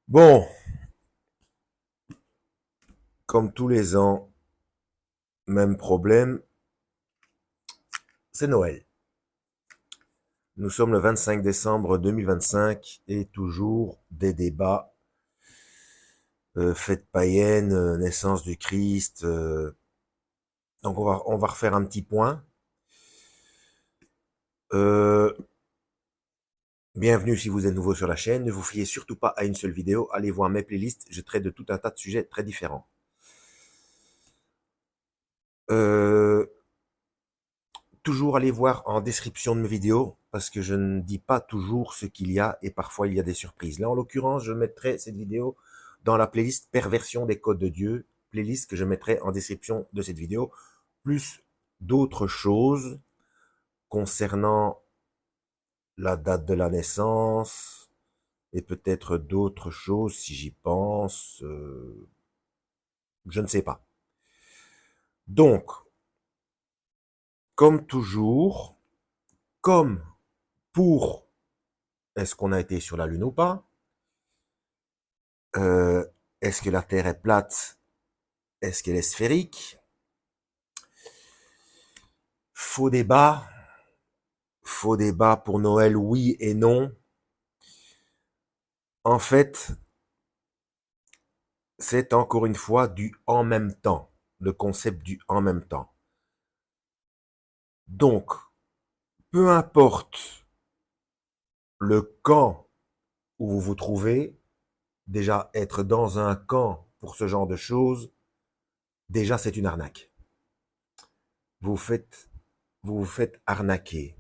Bon, comme tous les ans, même problème, c'est Noël. Nous sommes le 25 décembre 2025 et toujours des débats, fête païenne, naissance du Christ. Donc on va refaire un petit point. Euh, Bienvenue si vous êtes nouveau sur la chaîne. Ne vous fiez surtout pas à une seule vidéo. Allez voir mes playlists. Je traite de tout un tas de sujets très différents. Euh, Toujours aller voir en description de mes vidéos parce que je ne dis pas toujours ce qu'il y a et parfois il y a des surprises. Là, en l'occurrence, je mettrai cette vidéo dans la playlist Perversion des codes de Dieu, playlist que je mettrai en description de cette vidéo, plus d'autres choses concernant la date de la naissance et peut-être d'autres choses si j'y pense. Je ne sais pas. Donc, comme toujours, comme pour est-ce qu'on a été sur la Lune ou pas, Euh, est-ce que la Terre est plate? Est-ce qu'elle est sphérique? Faux débat. Faux débat pour Noël, oui et non. En fait, c'est encore une fois du en même temps. Le concept du en même temps. Donc, peu importe le camp où vous vous trouvez, déjà être dans un camp pour ce genre de choses, déjà c'est une arnaque. Vous faites, vous vous faites arnaquer.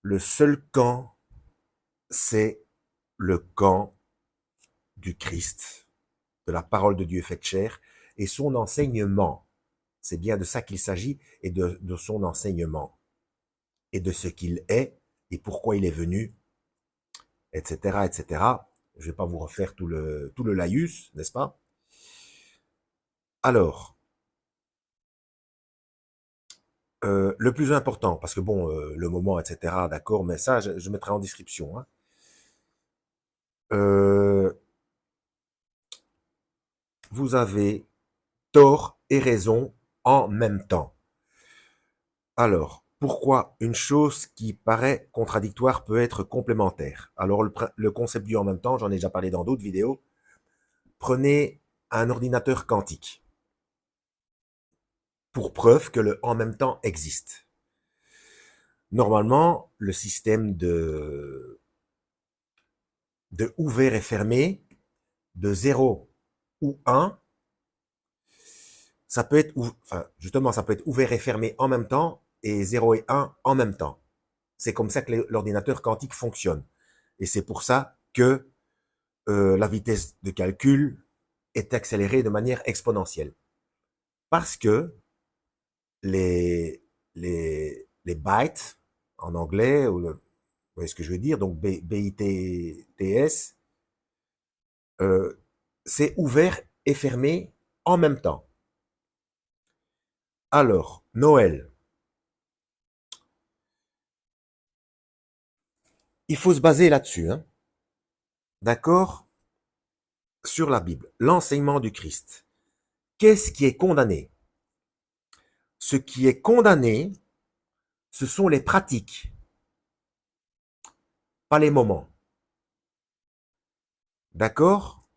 Le seul camp, c'est le camp du Christ, de la parole de Dieu faite chair, et son enseignement. C'est bien de ça qu'il s'agit, et de son enseignement, et de ce qu'il est, et pourquoi il est venu, etc., etc. Je ne vais pas vous refaire tout le laïus, n'est-ce pas? Alors, le plus important, parce que bon, le moment, etc., d'accord, mais ça, je mettrai en description. Hein. Euh, vous avez tort et raison en même temps. Alors, pourquoi une chose qui paraît contradictoire peut être complémentaire? Alors, le concept du en même temps, j'en ai déjà parlé dans d'autres vidéos. Prenez un ordinateur quantique pour preuve que le en même temps existe. Normalement, le système de ouvert et fermé, de 0 ou 1, ça peut être, enfin, justement, ça peut être ouvert et fermé en même temps et 0 et 1 en même temps. C'est comme ça que l'ordinateur quantique fonctionne. Et c'est pour ça que la vitesse de calcul est accélérée de manière exponentielle. Parce que les, les bytes, en anglais, vous voyez ce que je veux dire, donc BITS, c'est ouvert et fermé en même temps. Alors, Noël, il faut se baser là-dessus, hein, d'accord, sur la Bible, l'enseignement du Christ. Qu'est-ce qui est condamné? Ce qui est condamné, ce sont les pratiques, pas les moments. D'accord?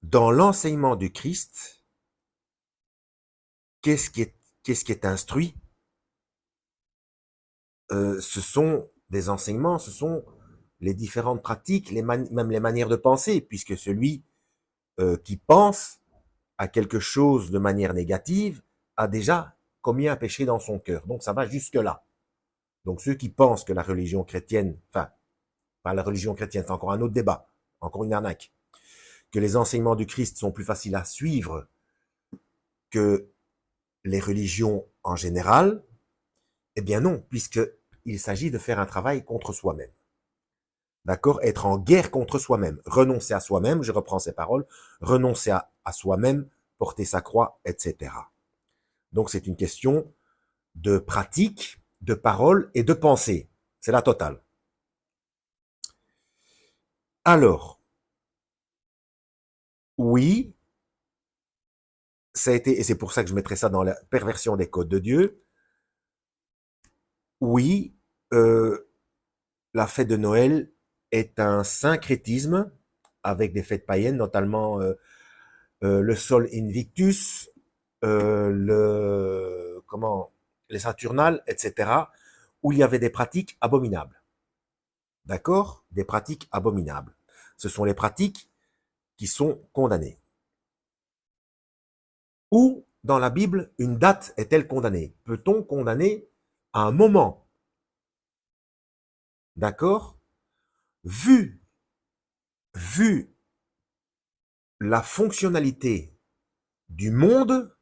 Dans l'enseignement du Christ, qu'est-ce qui est, qu'est-ce qui est instruit? Ce sont des enseignements, ce sont les différentes pratiques, même les manières de penser, puisque celui qui pense à quelque chose de manière négative a déjà commis un péché dans son cœur. Donc ça va jusque-là. Donc ceux qui pensent que la religion chrétienne, enfin, pas la religion chrétienne, c'est encore un autre débat, encore une arnaque, que les enseignements du Christ sont plus faciles à suivre que les religions en général, eh bien non, puisqu'il s'agit de faire un travail contre soi-même. D'accord? Être en guerre contre soi-même. Renoncer à soi-même, je reprends ces paroles, renoncer à soi-même, porter sa croix, etc. Donc c'est une question de pratique, de parole et de pensée. C'est la totale. Alors, oui, ça a été, et c'est pour ça que je mettrais ça dans la perversion des codes de Dieu, oui, la fête de Noël est un syncrétisme avec des fêtes païennes, notamment le Sol Invictus, les Saturnales, etc., où il y avait des pratiques abominables. D'accord? Des pratiques abominables. Ce sont les pratiques qui sont condamnées. Où, dans la Bible, une date est-elle condamnée? Peut-on condamner à un moment? D'accord? Vu, vu la fonctionnalité du monde,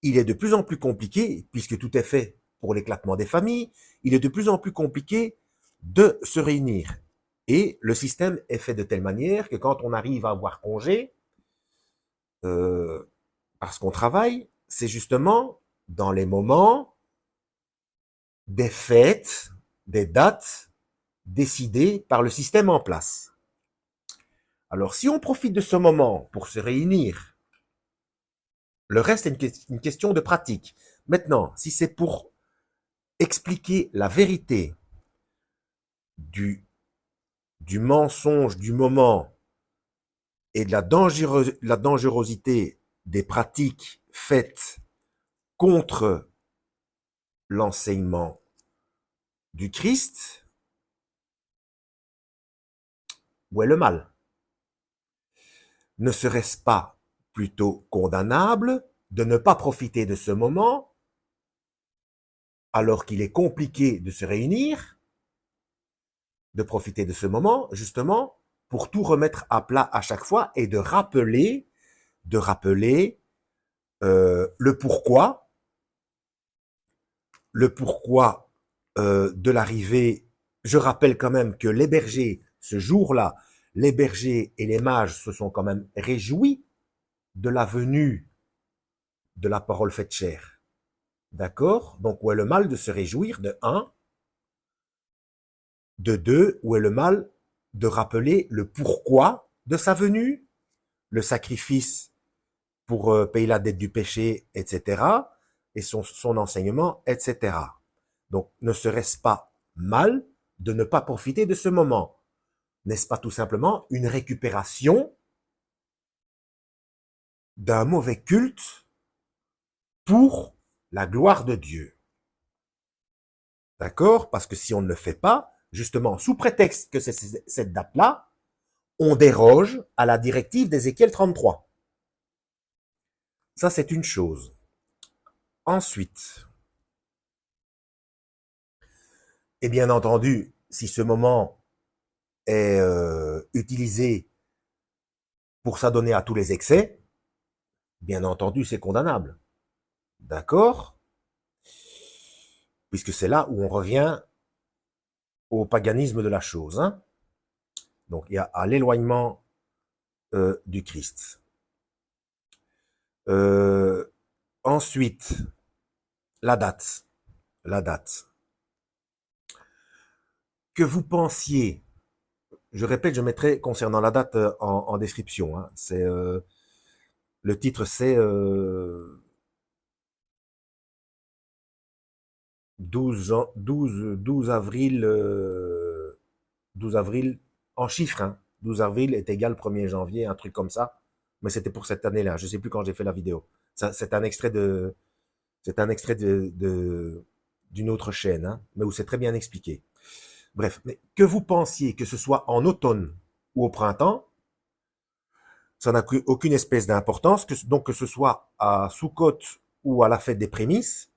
il est de plus en plus compliqué, puisque tout est fait pour l'éclatement des familles, il est de plus en plus compliqué de se réunir. Et le système est fait de telle manière que quand on arrive à avoir congé, euh, parce qu'on travaille, c'est justement dans les moments des fêtes, des dates décidées par le système en place. Alors si on profite de ce moment pour se réunir, le reste est une question de pratique. Maintenant, si c'est pour expliquer la vérité du, du mensonge du moment et de la dangerosité des pratiques faites contre l'enseignement du Christ, où est le mal? Ne serait-ce pas plutôt condamnable de ne pas profiter de ce moment alors qu'il est compliqué de se réunir, de profiter de ce moment justement pour tout remettre à plat à chaque fois et de rappeler le pourquoi de l'arrivée. Je rappelle quand même que les bergers, ce jour-là, les bergers et les mages se sont quand même réjouis de la venue de la parole faite chair. D'accord? Donc, où est le mal de se réjouir, de un? De deux, où est le mal de rappeler le pourquoi de sa venue, le sacrifice pour payer la dette du péché, etc., et son enseignement, etc. Donc, ne serait-ce pas mal de ne pas profiter de ce moment? N'est-ce pas tout simplement une récupération d'un mauvais culte pour la gloire de Dieu? D'accord? Parce que si on ne le fait pas, justement, sous prétexte que c'est cette date-là, on déroge à la directive d'Ézéchiel 33. Ça, c'est une chose. Ensuite, et bien entendu, si ce moment est utilisé pour s'adonner à tous les excès, bien entendu, c'est condamnable. D'accord? Puisque c'est là où on revient au paganisme de la chose. Hein. Donc, il y a à l'éloignement du Christ. Ensuite, la date. La date. Que vous pensiez, je répète, je mettrai concernant la date en description. Hein, c'est le titre, c'est 12 avril, 12 avril en chiffres. Hein, 12 avril est égal 1er janvier, un truc comme ça. Mais c'était pour cette année-là. Je sais plus quand j'ai fait la vidéo. C'est un extrait d'une autre chaîne, hein, mais où c'est très bien expliqué. Bref, mais que vous pensiez que ce soit en automne ou au printemps, ça n'a aucune espèce d'importance, donc que ce soit à Soukhot ou à la fête des prémices,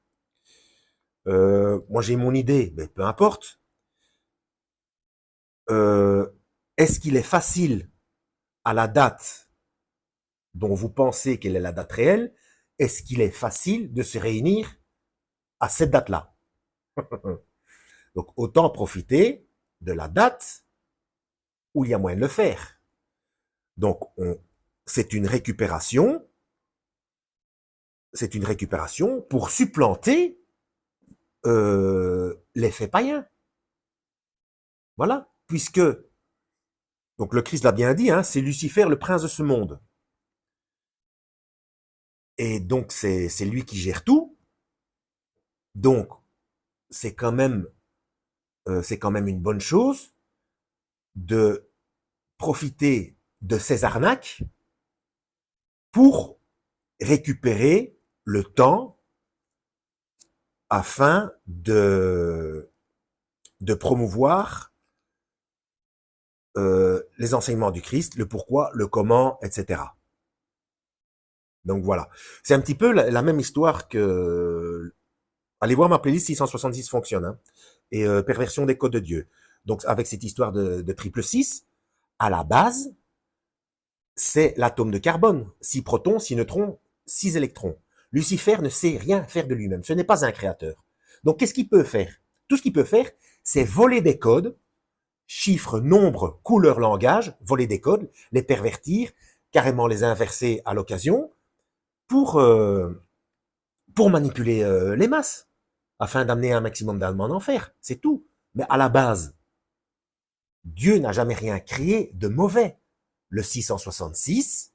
moi j'ai mon idée, mais peu importe. Est-ce qu'il est facile à la date dont vous pensez qu'elle est la date réelle, est-ce qu'il est facile de se réunir à cette date-là? Donc autant profiter de la date où il y a moyen de le faire. Donc c'est une récupération pour supplanter l'effet païen. Voilà, puisque donc le Christ l'a bien dit, hein, c'est Lucifer le prince de ce monde. Et donc, c'est lui qui gère tout. Donc, c'est quand même, c'est quand même une bonne chose de profiter de ces arnaques pour récupérer le temps afin de promouvoir les enseignements du Christ, le pourquoi, le comment, etc. Donc voilà. C'est un petit peu la même histoire que... Allez voir ma playlist 666 fonctionne. Hein, et perversion des codes de Dieu. Donc avec cette histoire de triple 6, à la base, c'est l'atome de carbone. 6 protons, 6 neutrons, 6 électrons. Lucifer ne sait rien faire de lui-même. Ce n'est pas un créateur. Donc qu'est-ce qu'il peut faire? Tout ce qu'il peut faire, c'est voler des codes, chiffres, nombres, couleurs, langage, voler des codes, les pervertir, carrément les inverser à l'occasion, pour, euh, pour manipuler les masses, afin d'amener un maximum d'âmes en enfer. C'est tout. Mais à la base, Dieu n'a jamais rien créé de mauvais. Le 666,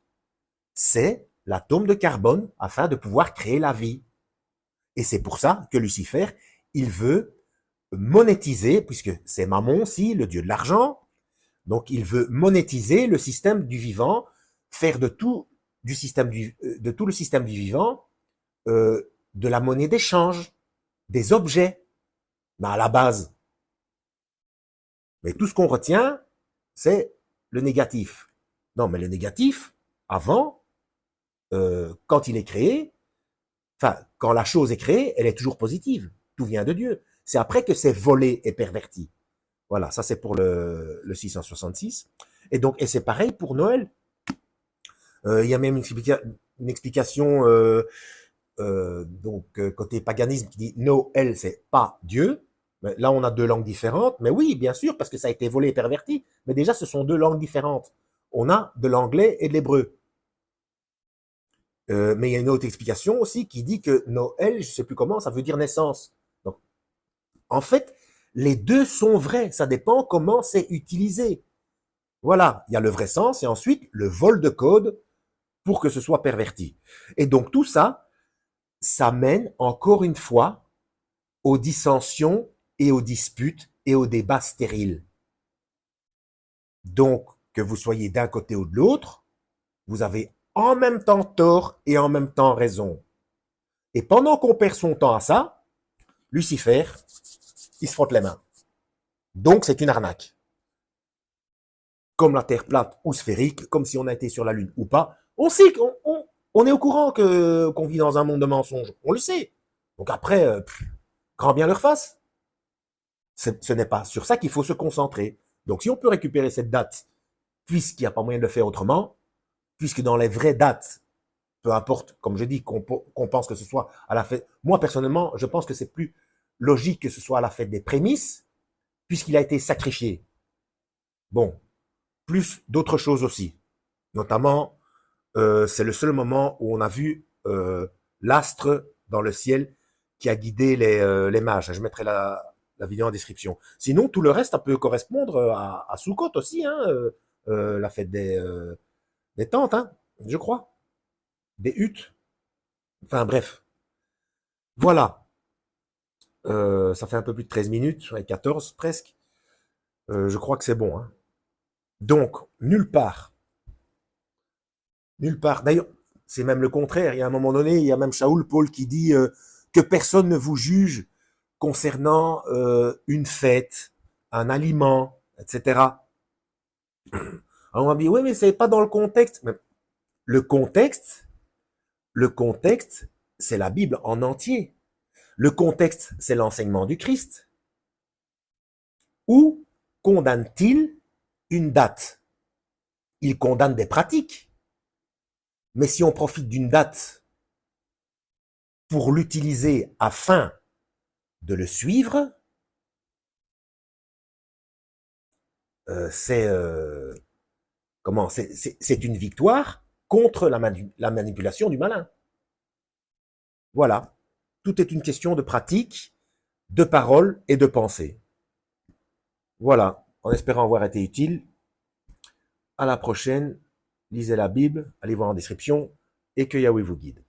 c'est l'atome de carbone afin de pouvoir créer la vie. Et c'est pour ça que Lucifer, il veut monétiser, puisque c'est Mammon aussi, le dieu de l'argent, donc il veut monétiser le système du vivant, faire de tout, de tout le système du vivant de la monnaie d'échange, des objets. Mais à la base, mais tout ce qu'on retient, c'est le négatif. Non, mais le négatif, avant, quand il est créé, enfin, quand la chose est créée, elle est toujours positive. Tout vient de Dieu. C'est après que c'est volé et perverti. Voilà, ça c'est pour le 666. Et donc, et c'est pareil pour Noël. Il y a même une explication donc côté paganisme qui dit Noël, c'est pas Dieu. Mais là, on a deux langues différentes. Mais oui, bien sûr, parce que ça a été volé et perverti. Mais déjà, ce sont deux langues différentes. On a de l'anglais et de l'hébreu. Mais il y a une autre explication aussi qui dit que Noël, je sais plus comment, ça veut dire naissance. Donc, en fait, les deux sont vrais. Ça dépend comment c'est utilisé. Voilà, il y a le vrai sens et ensuite le vol de code pour que ce soit perverti. Et donc tout ça, ça mène encore une fois aux dissensions et aux disputes et aux débats stériles. Donc, que vous soyez d'un côté ou de l'autre, vous avez en même temps tort et en même temps raison. Et pendant qu'on perd son temps à ça, Lucifer, il se frotte les mains. Donc, c'est une arnaque. Comme la Terre plate ou sphérique, comme si on a été sur la Lune ou pas, on sait qu'on est au courant qu'on vit dans un monde de mensonges. On le sait. Donc après, grand bien leur face. Ce n'est pas sur ça qu'il faut se concentrer. Donc si on peut récupérer cette date, puisqu'il n'y a pas moyen de le faire autrement, puisque dans les vraies dates, peu importe, comme je dis, qu'on pense que ce soit à la fête. Moi, personnellement, je pense que c'est plus logique que ce soit à la fête des prémices, puisqu'il a été sacrifié. Bon, plus d'autres choses aussi. Notamment, c'est le seul moment où on a vu l'astre dans le ciel qui a guidé les mages. Je mettrai la vidéo en description. Sinon, tout le reste, ça peut correspondre à Sukkot aussi, hein, la fête des tentes, hein, je crois, des huttes. Enfin bref, voilà. Ça fait un peu plus de 13 minutes, 14 presque. Je crois que c'est bon. Hein. Donc, nulle part. Nulle part. D'ailleurs, c'est même le contraire. Il y a un moment donné, il y a même Shaoul Paul qui dit que personne ne vous juge concernant une fête, un aliment, etc. Alors on va dire, oui, mais c'est pas dans le contexte. Mais le contexte, le contexte, c'est la Bible en entier. Le contexte, c'est l'enseignement du Christ. Où condamne-t-il une date? Il condamne des pratiques. Mais si on profite d'une date pour l'utiliser afin de le suivre, c'est comment c'est une victoire contre la manipulation du malin. Voilà. Tout est une question de pratique, de parole et de pensée. Voilà. En espérant avoir été utile. À la prochaine. Lisez la Bible, allez voir en description et que Yahweh vous guide.